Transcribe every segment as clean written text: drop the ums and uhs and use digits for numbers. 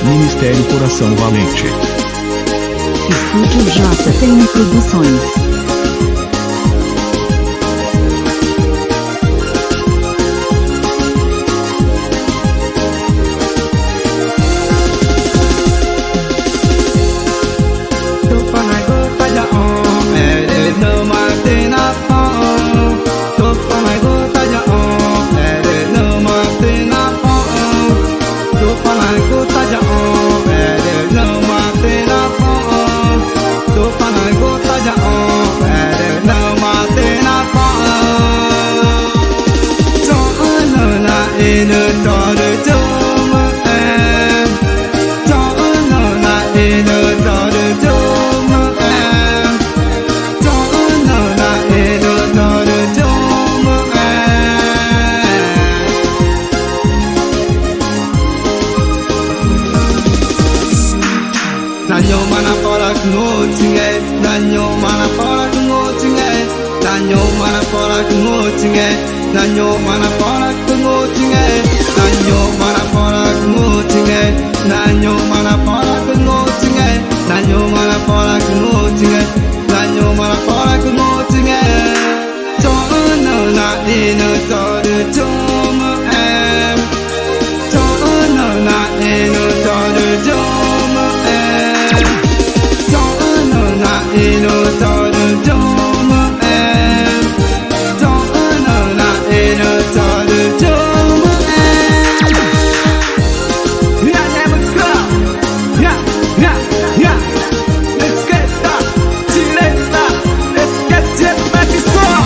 Ministério Coração Valente. Estúdio JTM Produções. Nanyo mana pora ngotinge, nanyo mana pora ngotinge, nanyo mana pora ngotinge, nanyo mana pora ngotinge, nanyo mana pora ngotinge, nanyo mana pora ngotinge, nanyo mana pora ngotinge, nanyo mana pora ngotinge. Tono na ino toru tomo em, tono na ino toru tomo em. Ino toru tomo em, tono na ino toru tomo em. Yeah, let's go. Yeah, yeah, yeah. Let's get that. Let's get it back to school.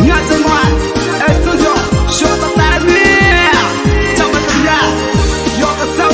Yeah, semua. Estudio, show the time. Coba kerja. Yo kesel.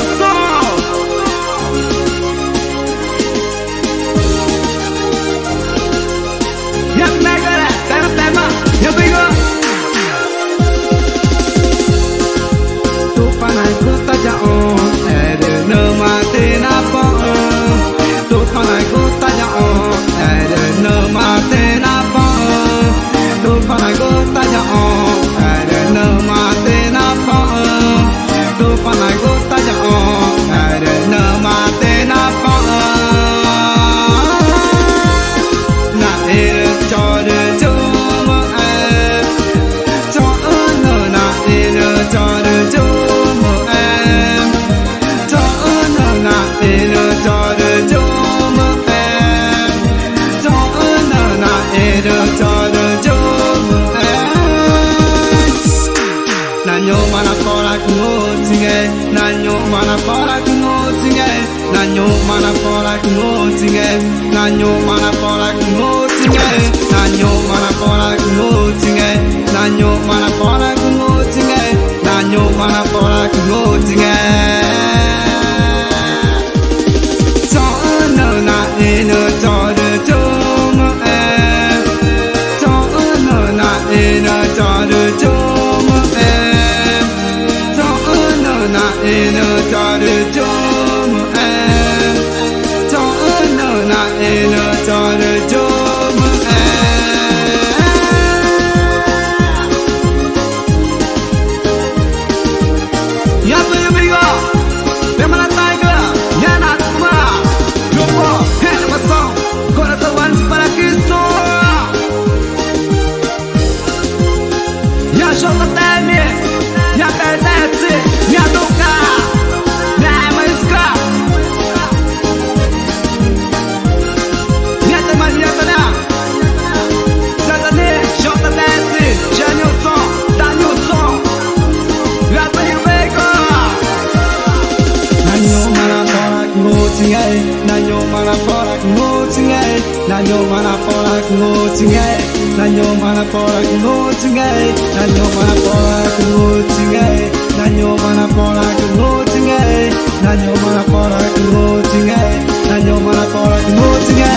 Nanyo mana pora ngotinge, nanyo mana pora ngotinge, nanyo mana pora ngotinge, nanyo mana pora ngotinge, nanyo mana pora ngotinge, nanyo mana pora ngotinge, nanyo mana pora ngotinge. Tono na ino toru tomo em, tono na ino toru tomo em, tono na ino toru tomo em, tono na ino toru tomo em. Ya soy amigo de Malataika, ya nada más. Yo puedo, el pasón, corazón para Cristo. Ya yo no teme, ya perdete, ya nunca, ya me escapa. Ya te mañana, ya te ne, yo te teme, ya no son, daño son. Ya te digo. Nanyo mana pora ngotinge, nanyo mana pora ngotinge, nanyo mana pora ngotinge, nanyo mana pora ngotinge, nanyo mana pora ngotinge, nanyo mana pora ngotinge, nanyo mana pora ngotinge, nanyo mana pora ngotinge.